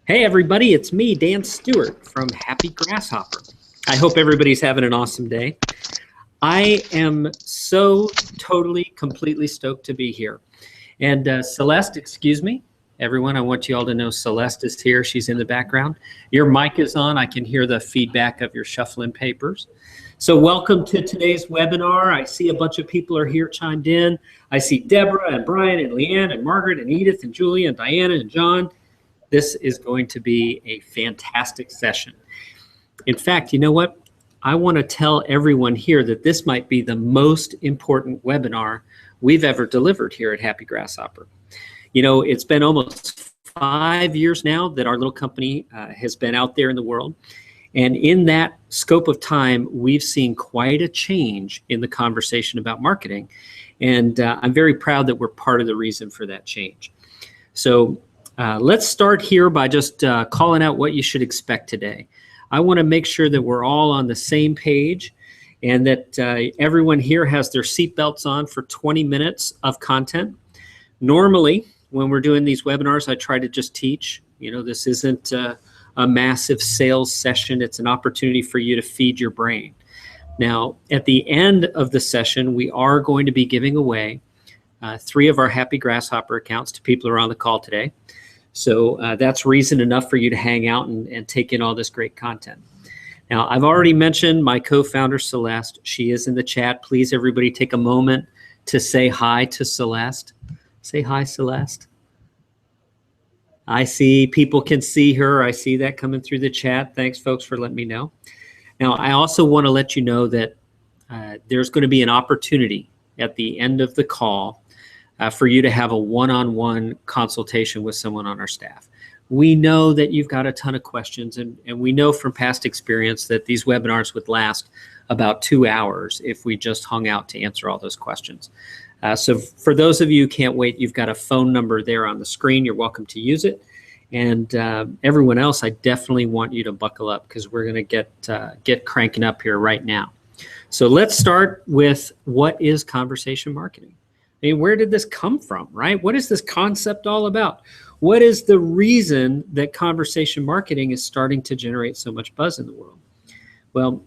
Hey everybody, it's me, Dan Stewart from Happy Grasshopper. I hope everybody's having an awesome day. I am so totally, completely stoked to be here. And Celeste, excuse me, everyone, I want you all to know Celeste is here. She's in the background. Your mic is on. I can hear the feedback of your shuffling papers. So welcome to today's webinar. I see a bunch of people are here chimed in. I see Deborah and Brian and Leanne and Margaret and Edith and Julia and Diana and John. This is going to be a fantastic session. In fact, you know what? I want to tell everyone here that this might be the most important webinar we've ever delivered here at Happy Grasshopper. You know, it's been almost 5 years now that our little company has been out there in the world. And in that scope of time, we've seen quite a change in the conversation about marketing. And I'm very proud that we're part of the reason for that change. So let's start here by just calling out what you should expect today. I want to make sure that we're all on the same page and that everyone here has their seatbelts on for 20 minutes of content. Normally, when we're doing these webinars, I try to just teach. You know, this isn't a massive sales session. It's an opportunity for you to feed your brain. Now, at the end of the session, we are going to be giving away 3 of our Happy Grasshopper accounts to people who are on the call today. So that's reason enough for you to hang out and take in all this great content. Now, I've already mentioned my co-founder, Celeste. She is in the chat. Please, everybody, take a moment to say hi to Celeste. Say hi, Celeste. I see people can see her. I see that coming through the chat. Thanks, folks, for letting me know. Now, I also want to let you know that there's going to be an opportunity at the end of the call for you to have a one-on-one consultation with someone on our staff. We know that you've got a ton of questions, and we know from past experience that these webinars would last about 2 hours if we just hung out to answer all those questions. So for those of you who can't wait, you've got a phone number there on the screen. You're welcome to use it. And everyone else, I definitely want you to buckle up because we're going to get cranking up here right now. So let's start with what is conversation marketing? I mean, where did this come from, right? What is this concept all about? What is the reason that conversation marketing is starting to generate so much buzz in the world? Well,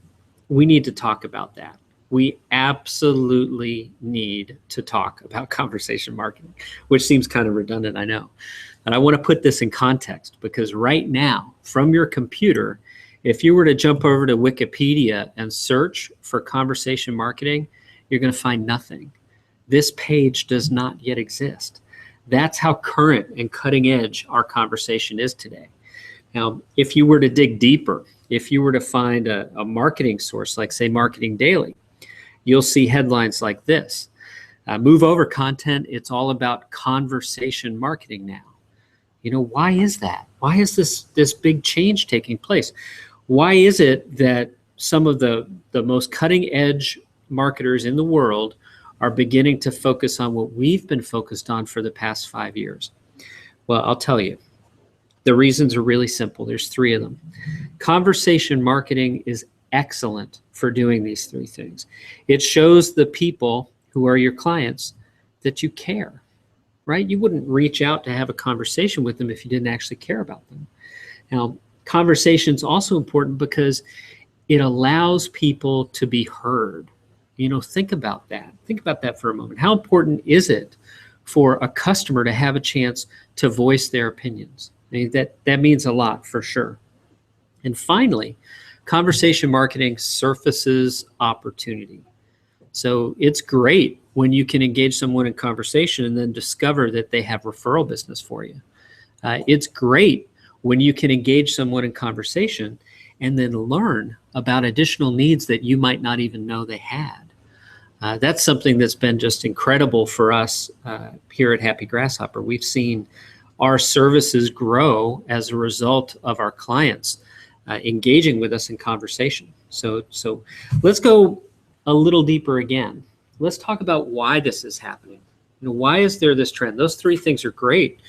we need to talk about that. We absolutely need to talk about conversation marketing, which seems kind of redundant, I know. And I want to put this in context because right now, from your computer, if you were to jump over to Wikipedia and search for conversation marketing, you're going to find nothing. This page does not yet exist. That's how current and cutting edge our conversation is today. Now, if you were to dig deeper, if you were to find a marketing source like, say, Marketing Daily, you'll see headlines like this. Move over content, it's all about conversation marketing now. You know, why is that? Why is this big change taking place? Why is it that some of the most cutting edge marketers in the world are beginning to focus on what we've been focused on for the past 5 years? Well, I'll tell you. The reasons are really simple. There's 3 of them. Conversation marketing is excellent for doing these 3 things. It shows the people who are your clients that you care, right? You wouldn't reach out to have a conversation with them if you didn't actually care about them. Now, conversation is also important because it allows people to be heard. You know, think about that. Think about that for a moment. How important is it for a customer to have a chance to voice their opinions? I mean, that means a lot for sure. And finally, conversation marketing surfaces opportunity. So it's great when you can engage someone in conversation and then discover that they have referral business for you. It's great when you can engage someone in conversation and then learn about additional needs that you might not even know they had. That's something that's been just incredible for us here at Happy Grasshopper. We've seen our services grow as a result of our clients engaging with us in conversation. So let's go a little deeper again. Let's talk about why this is happening. You know, why is there this trend? Those 3 things are great,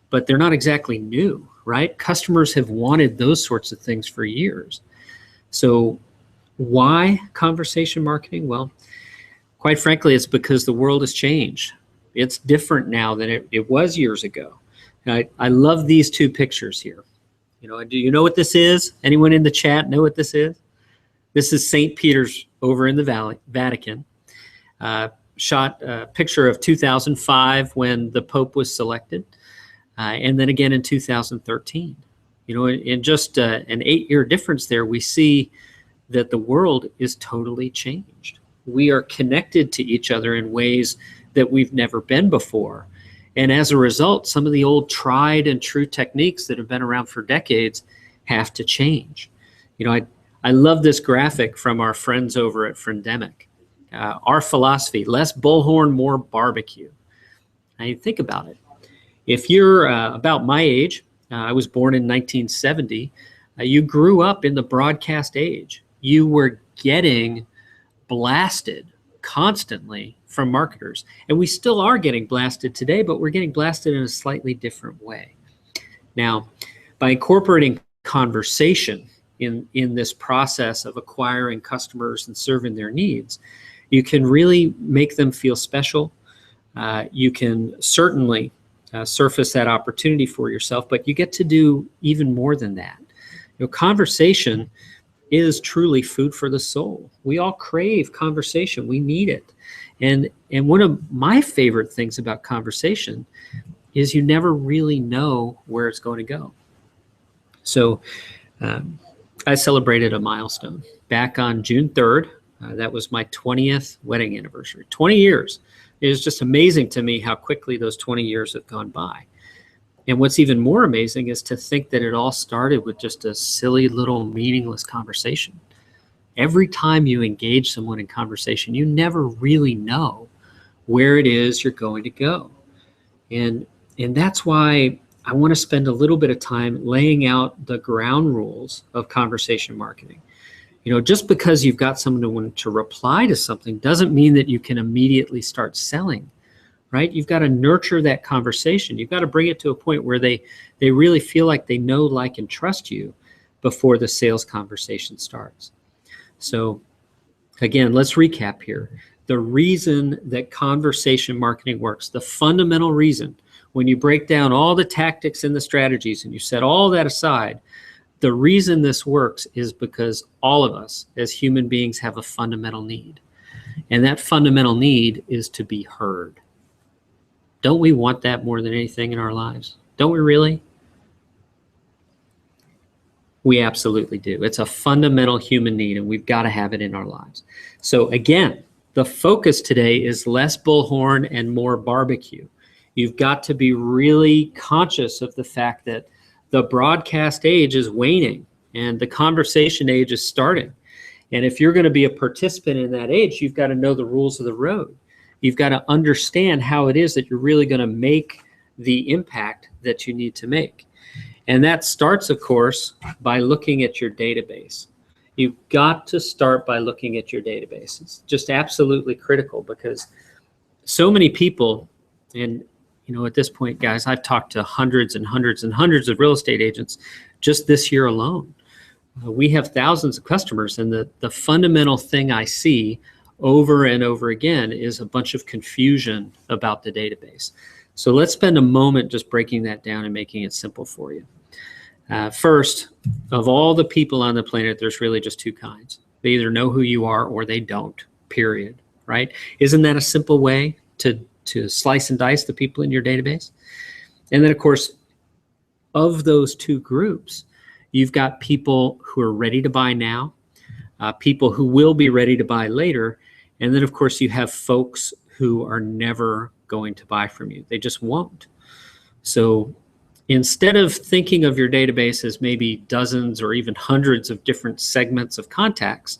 but they're not exactly new, right? Customers have wanted those sorts of things for years. So why conversation marketing? Well, quite frankly, it's because the world has changed. It's different now than it was years ago. I love these 2 pictures here. Do you know what this is? Anyone in the chat know what this is? This is St. Peter's over in the Vatican. Shot a picture of 2005 when the Pope was selected, and then again in 2013. In just an 8-year difference there, we see that the world is totally changed. We are connected to each other in ways that we've never been before. And as a result, some of the old tried and true techniques that have been around for decades have to change. I love this graphic from our friends over at Friendemic. Our philosophy, less bullhorn, more barbecue. Now, think about it. If you're about my age, I was born in 1970, you grew up in the broadcast age. You were getting blasted constantly from marketers. And we still are getting blasted today, but we're getting blasted in a slightly different way. Now, by incorporating conversation in this process of acquiring customers and serving their needs, you can really make them feel special. You can certainly surface that opportunity for yourself, but you get to do even more than that. Conversation is truly food for the soul. We all crave conversation. We need it. And one of my favorite things about conversation is you never really know where it's going to go. So I celebrated a milestone back on June 3rd. That was my 20th wedding anniversary. 20 years. It is just amazing to me how quickly those 20 years have gone by. And what's even more amazing is to think that it all started with just a silly little meaningless conversation. Every time you engage someone in conversation, you never really know where it is you're going to go. And that's why I want to spend a little bit of time laying out the ground rules of conversation marketing. Just because you've got someone to reply to something doesn't mean that you can immediately start selling, right? You've got to nurture that conversation. You've got to bring it to a point where they really feel like they know, like, and trust you before the sales conversation starts. So again, let's recap here. The reason that conversation marketing works, the fundamental reason, when you break down all the tactics and the strategies and you set all that aside, the reason this works is because all of us as human beings have a fundamental need. And that fundamental need is to be heard. Don't we want that more than anything in our lives? Don't we really? We absolutely do. It's a fundamental human need, and we've got to have it in our lives. So again, the focus today is less bullhorn and more barbecue. You've got to be really conscious of the fact that the broadcast age is waning and the conversation age is starting. And if you're going to be a participant in that age, you've got to know the rules of the road. You've got to understand how it is that you're really going to make the impact that you need to make. And that starts, of course, by looking at your database. You've got to start by looking at your database. It's just absolutely critical because so many people, and at this point, guys, I've talked to hundreds and hundreds and hundreds of real estate agents just this year alone. We have thousands of customers, and the fundamental thing I see over and over again is a bunch of confusion about the database. So let's spend a moment just breaking that down and making it simple for you. First, of all the people on the planet, there's really just two kinds. They either know who you are or they don't, period, right? Isn't that a simple way to slice and dice the people in your database? And then, of course, of those two groups, you've got people who are ready to buy now, people who will be ready to buy later, and then, of course, you have folks who are never going to buy from you. They just won't. So instead of thinking of your database as maybe dozens or even hundreds of different segments of contacts,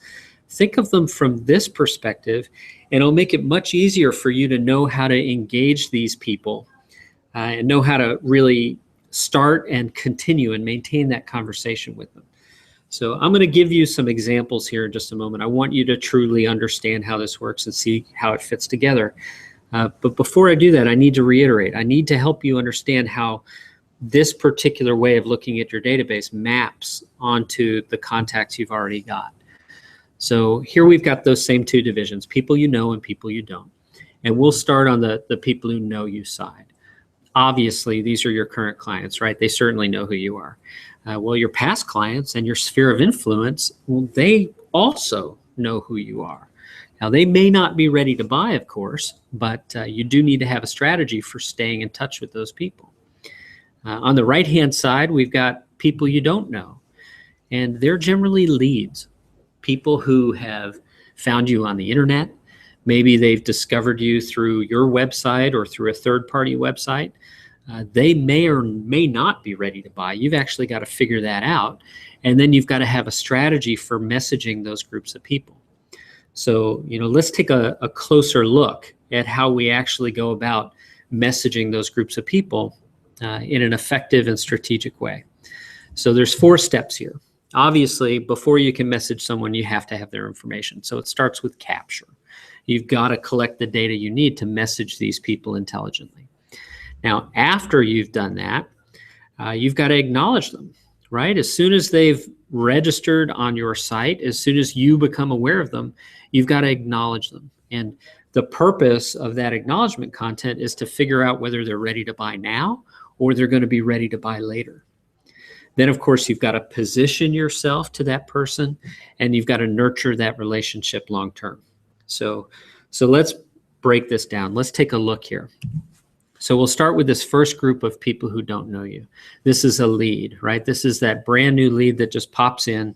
think of them from this perspective, and it'll make it much easier for you to know how to engage these people and know how to really start and continue and maintain that conversation with them. So I'm going to give you some examples here in just a moment. I want you to truly understand how this works and see how it fits together. But before I do that, I need to reiterate, I need to help you understand how this particular way of looking at your database maps onto the contacts you've already got. So here we've got those same two divisions, people you know and people you don't. And we'll start on the people who know you side. obviously these are your current clients, right? They certainly know who you are. Well, your past clients and your sphere of influence, well, they also know who you are. Now, they may not be ready to buy, of course, but you do need to have a strategy for staying in touch with those people. On the right-hand side, we've got people you don't know, and they're generally leads, people who have found you on the internet. Maybe they've discovered you through your website or through a third-party website. They may or may not be ready to buy. You've actually got to figure that out, and then you've got to have a strategy for messaging those groups of people. So, let's take a closer look at how we actually go about messaging those groups of people in an effective and strategic way. So there's 4 steps here. Obviously, before you can message someone, you have to have their information. So it starts with capture. You've got to collect the data you need to message these people intelligently. Now, after you've done that, you've got to acknowledge them, right? As soon as they've registered on your site, as soon as you become aware of them, you've got to acknowledge them. And the purpose of that acknowledgement content is to figure out whether they're ready to buy now or they're going to be ready to buy later. Then, of course, you've got to position yourself to that person, and you've got to nurture that relationship long term. So let's break this down. Let's take a look here. So we'll start with this first group of people who don't know you. This is a lead, right? This is that brand new lead that just pops in.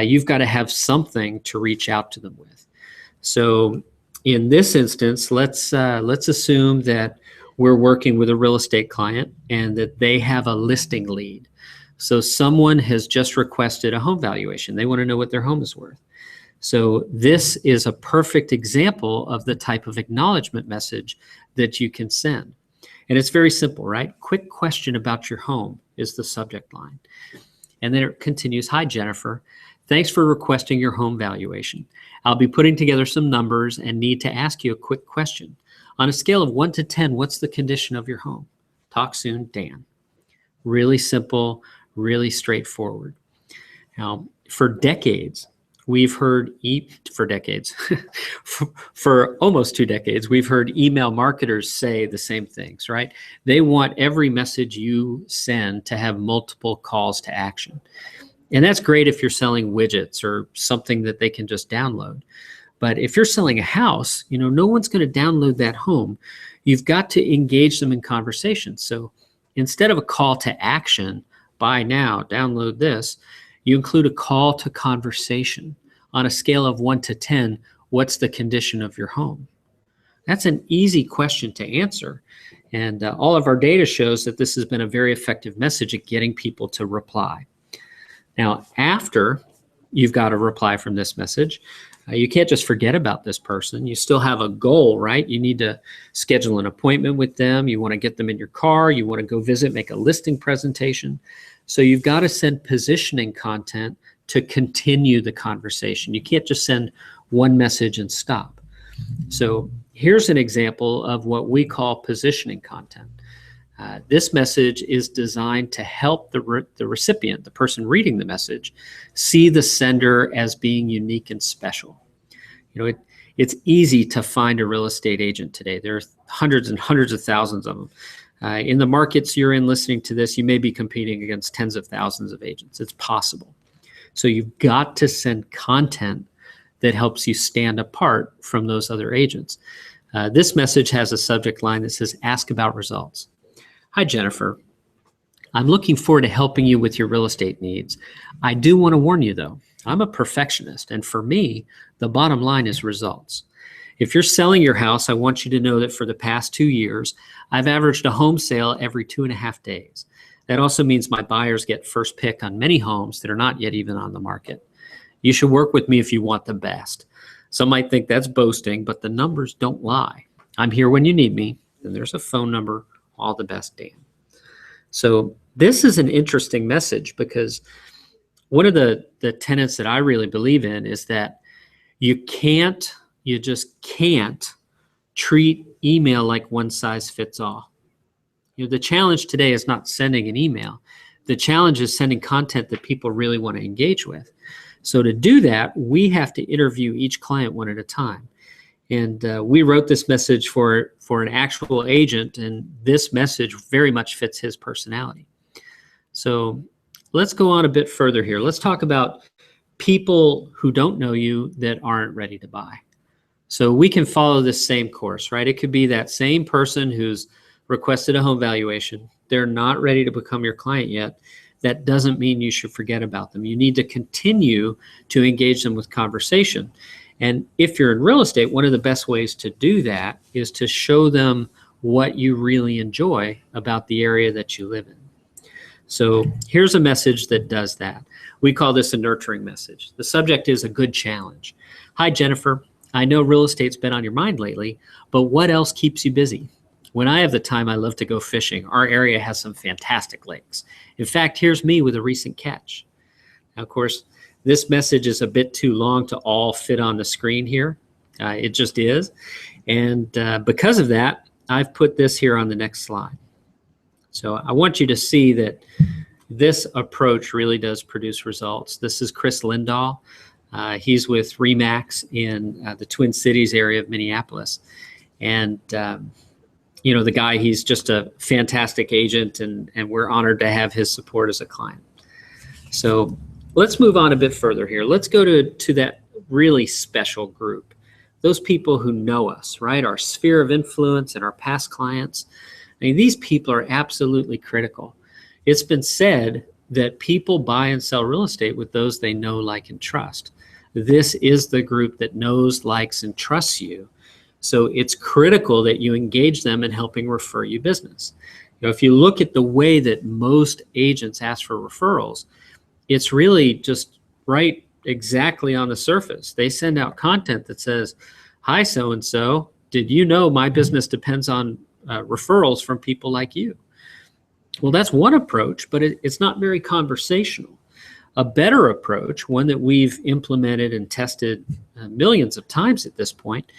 You've got to have something to reach out to them with. So in this instance, let's assume that we're working with a real estate client and that they have a listing lead. So someone has just requested a home valuation. They want to know what their home is worth. So this is a perfect example of the type of acknowledgement message that you can send. And it's very simple, right? Quick question about your home is the subject line. And then it continues, "Hi, Jennifer. Thanks for requesting your home valuation. I'll be putting together some numbers and need to ask you a quick question. On a scale of 1 to 10, what's the condition of your home? Talk soon, Dan." Really simple, really straightforward. Now, for decades, we've heard, for almost 2 decades, we've heard email marketers say the same things, right? They want every message you send to have multiple calls to action. And that's great if you're selling widgets or something that they can just download. But if you're selling a house, no one's going to download that home. You've got to engage them in conversation. So instead of a call to action, buy now, download this, you include a call to conversation. On a scale of 1 to 10, what's the condition of your home? That's an easy question to answer. And all of our data shows that this has been a very effective message at getting people to reply. Now, after you've got a reply from this message, you can't just forget about this person. You still have a goal, right? You need to schedule an appointment with them. You want to get them in your car. You want to go visit, make a listing presentation. So you've got to send positioning content to continue the conversation. You can't just send one message and stop. So here's an example of what we call positioning content. This message is designed to help the recipient, the person reading the message, see the sender as being unique and special. It's easy to find a real estate agent today. There are hundreds and hundreds of thousands of them. In the markets you're in listening to this, you may be competing against tens of thousands of agents. It's possible. So you've got to send content that helps you stand apart from those other agents. This message has a subject line that says, "Ask about results." "Hi, Jennifer. I'm looking forward to helping you with your real estate needs. I do want to warn you, though, I'm a perfectionist, and for me, the bottom line is results. If you're selling your house, I want you to know that for the past 2 years, I've averaged a home sale every 2.5 days. That also means my buyers get first pick on many homes that are not yet even on the market. You should work with me if you want the best. Some might think that's boasting, but the numbers don't lie. I'm here when you need me, and there's a phone number. All the best, Dan." So this is an interesting message because one of the tenets that I really believe in is that you just can't treat email like one size fits all. The challenge today is not sending an email. The challenge is sending content that people really want to engage with. So to do that, we have to interview each client one at a time. And we wrote this message for for an actual agent, and this message very much fits his personality. So let's go on a bit further here. Let's talk about people who don't know you that aren't ready to buy. So we can follow this same course, right? It could be that same person who's requested a home valuation. They're not ready to become your client yet. That doesn't mean you should forget about them. You need to continue to engage them with conversation. And if you're in real estate, one of the best ways to do that is to show them what you really enjoy about the area that you live in. So here's a message that does that. We call this a nurturing message. The subject is a good challenge. Hi, Jennifer. I know real estate's been on your mind lately, but what else keeps you busy? When I have the time, I love to go fishing. Our area has some fantastic lakes. In fact, here's me with a recent catch. Now, of course, this message is a bit too long to all fit on the screen here. It just is. And because of that, I've put this here on the next slide. So I want you to see that this approach really does produce results. This is Chris Lindahl. He's with RE/MAX in the Twin Cities area of Minneapolis. And you know, the guy, he's just a fantastic agent, and we're honored to have his support as a client. So let's move on a bit further here. Let's go to that really special group, those people who know us, right? Our sphere of influence and our past clients. I mean, these people are absolutely critical. It's been said that people buy and sell real estate with those they know, like, and trust. This is the group that knows, likes, and trusts you. So it's critical that you engage them in helping refer you business. You know, if you look at the way that most agents ask for referrals, it's really just right exactly on the surface. They send out content that says, hi, so-and-so, did you know my business depends on referrals from people like you? Well, that's one approach, but it's not very conversational. A better approach, one that we've implemented and tested millions of times at this point,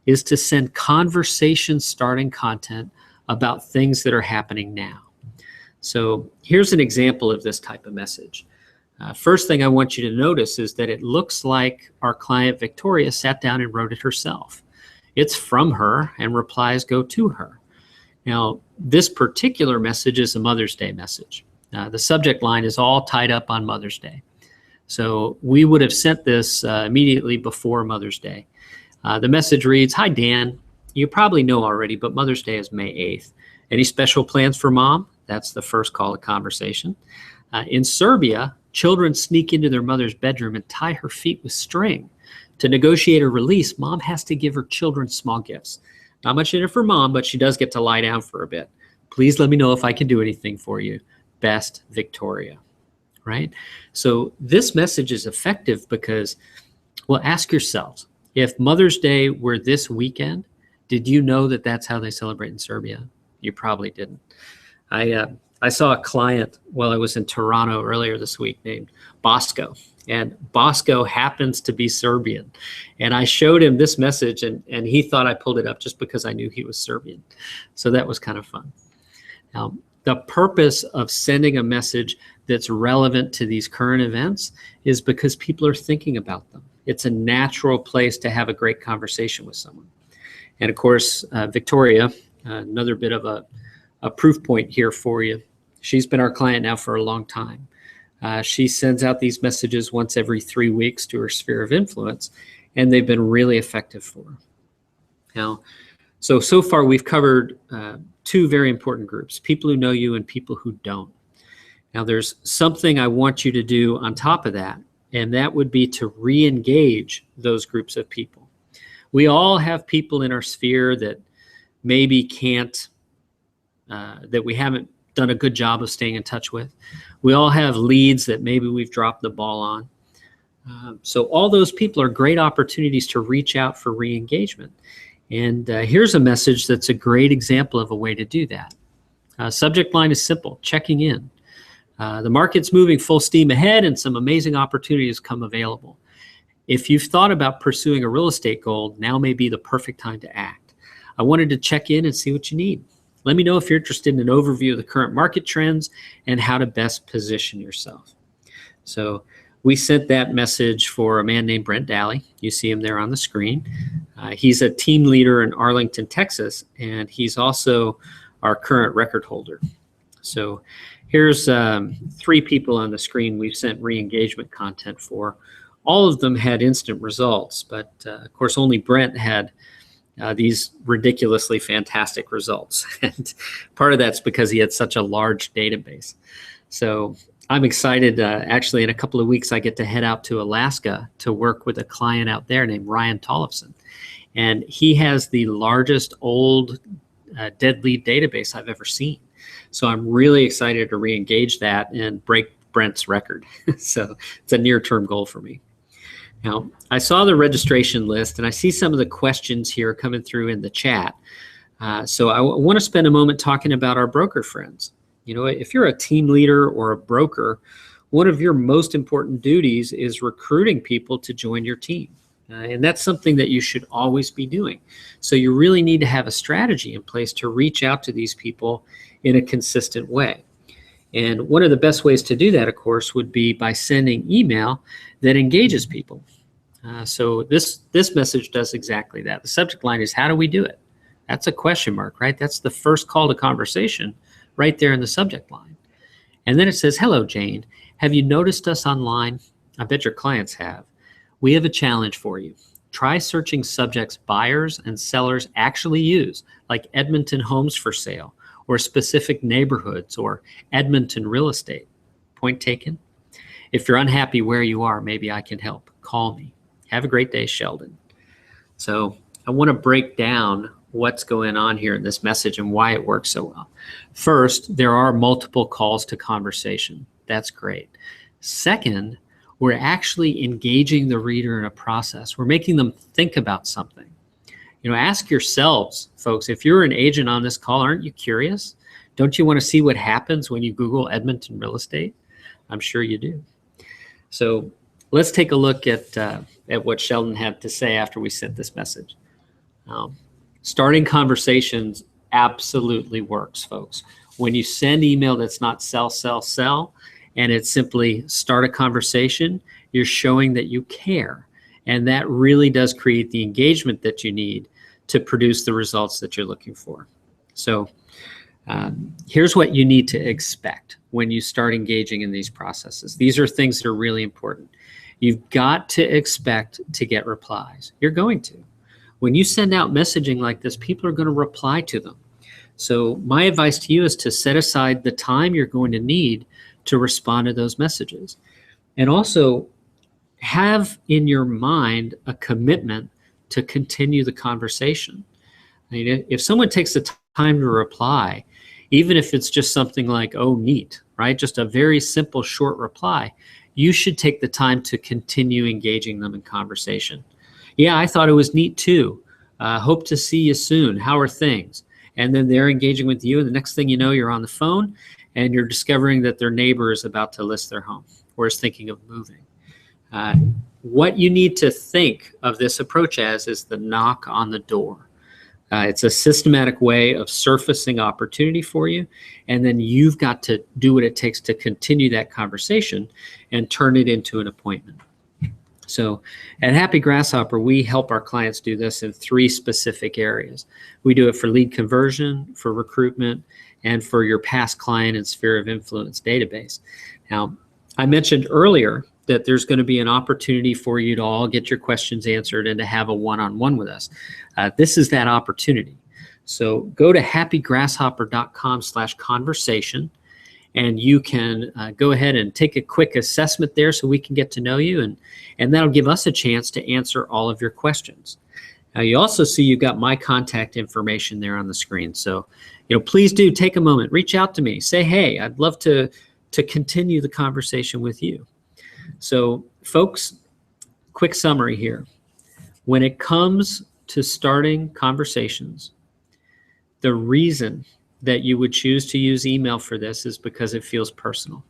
is to send conversation-starting content about things that are happening now. So here's an example of this type of message. First thing I want you to notice is that it looks like our client Victoria sat down and wrote it herself. It's from her, and replies go to her. Now, this particular message is a Mother's Day message. The subject line is all tied up on Mother's Day. So we would have sent this immediately before Mother's Day. The message reads, hi, Dan. You probably know already, but Mother's Day is May 8th. Any special plans for Mom? That's the first call to conversation. In Serbia, children sneak into their mother's bedroom and tie her feet with string. To negotiate a release, Mom has to give her children small gifts. Not much in it for Mom, but she does get to lie down for a bit. Please let me know if I can do anything for you. Best, Victoria. Right? So this message is effective because, well, ask yourselves, if Mother's Day were this weekend, did you know that that's how they celebrate in Serbia? You probably didn't. I saw a client while I was in Toronto earlier this week named Bosco, and Bosco happens to be Serbian. And I showed him this message, and he thought I pulled it up just because I knew he was Serbian. So that was kind of fun. Now, the purpose of sending a message that's relevant to these current events is because people are thinking about them. It's a natural place to have a great conversation with someone. And of course, Victoria, another bit of a proof point here for you. She's been our client now for a long time. She sends out these messages once every 3 weeks to her sphere of influence, and they've been really effective for her. Now, so far we've covered two very important groups, people who know you and people who don't. Now, there's something I want you to do on top of that, and that would be to re-engage those groups of people. We all have people in our sphere that maybe can't, that we haven't done a good job of staying in touch with. We all have leads that maybe we've dropped the ball on. So all those people are great opportunities to reach out for re-engagement. And here's a message that's a great example of a way to do that. Subject line is simple, checking in. The market's moving full steam ahead and some amazing opportunities come available. If you've thought about pursuing a real estate goal, now may be the perfect time to act. I wanted to check in and see what you need. Let me know if you're interested in an overview of the current market trends and how to best position yourself. So We sent that message for a man named Brent Daly. You see him there on the screen. He's a team leader in Arlington, Texas, and he's also our current record holder. So here's 3 people on the screen we've sent re-engagement content for. All of them had instant results, but of course only Brent had these ridiculously fantastic results. And part of that's because he had such a large database. So I'm excited. Actually, in a couple of weeks, I get to head out to Alaska to work with a client out there named Ryan Tollefson. And he has the largest old dead lead database I've ever seen. So I'm really excited to re-engage that and break Brent's record. So it's a near-term goal for me. Now, I saw the registration list and I see some of the questions here coming through in the chat. So I want to spend a moment talking about our broker friends. You know, if you're a team leader or a broker, one of your most important duties is recruiting people to join your team. And that's something that you should always be doing. So you really need to have a strategy in place to reach out to these people in a consistent way. And one of the best ways to do that, of course, would be by sending email that engages people. So this message does exactly that. The subject line is, how do we do it? That's a question mark, right? That's the first call to conversation right there in the subject line. And then it says, hello, Jane. Have you noticed us online? I bet your clients have. We have a challenge for you. Try searching subjects buyers and sellers actually use, like Edmonton homes for sale, or specific neighborhoods, or Edmonton real estate. Point taken. If you're unhappy where you are, maybe I can help. Call me. Have a great day, Sheldon. So I want to break down what's going on here in this message and why it works so well. First, there are multiple calls to conversation. That's great. Second, we're actually engaging the reader in a process. We're making them think about something. You know, ask yourselves, folks, if you're an agent on this call, aren't you curious? Don't you want to see what happens when you Google Edmonton real estate? I'm sure you do. So let's take a look at what Sheldon had to say after we sent this message. Starting conversations absolutely works, folks. When you send email that's not sell, sell, sell, and it's simply start a conversation, you're showing that you care. And that really does create the engagement that you need to produce the results that you're looking for. So here's what you need to expect when you start engaging in these processes. These are things that are really important. You've got to expect to get replies. You're going to. When you send out messaging like this, people are going to reply to them. So my advice to you is to set aside the time you're going to need to respond to those messages. And also have in your mind a commitment to continue the conversation. I mean, if someone takes the time to reply, even if it's just something like, oh, neat, right? Just a very simple, short reply, you should take the time to continue engaging them in conversation. Yeah, I thought it was neat too. Hope to see you soon. How are things? And then they're engaging with you, and the next thing you know, you're on the phone and you're discovering that their neighbor is about to list their home or is thinking of moving. What you need to think of this approach as is the knock on the door. It's a systematic way of surfacing opportunity for you, and then you've got to do what it takes to continue that conversation and turn it into an appointment. So at Happy Grasshopper, we help our clients do this in 3 specific areas. We do it for lead conversion, for recruitment, and for your past client and sphere of influence database. Now, I mentioned earlier that there's going to be an opportunity for you to all get your questions answered and to have a one-on-one with us. This is that opportunity. So go to happygrasshopper.com/conversation, and you can go ahead and take a quick assessment there so we can get to know you, and that'll give us a chance to answer all of your questions. Now, you also see you've got my contact information there on the screen. So, please do take a moment, reach out to me, say, hey, I'd love to continue the conversation with you. So, folks, quick summary here. When it comes to starting conversations, the reason that you would choose to use email for this is because it feels personal.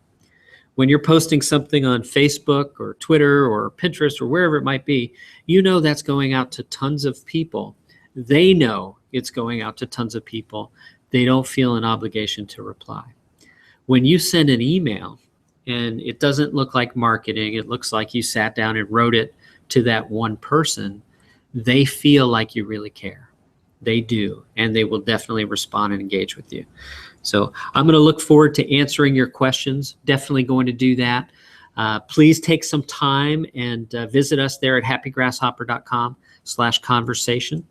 When you're posting something on Facebook or Twitter or Pinterest or wherever it might be, that's going out to tons of people. They know it's going out to tons of people. They don't feel an obligation to reply. When you send an email, and it doesn't look like marketing, it looks like you sat down and wrote it to that one person, they feel like you really care. They do, and they will definitely respond and engage with you. So I'm going to look forward to answering your questions. Definitely going to do that. Please take some time and visit us there at happygrasshopper.com/conversation.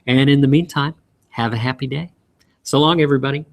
And in the meantime, have a happy day. So long, everybody.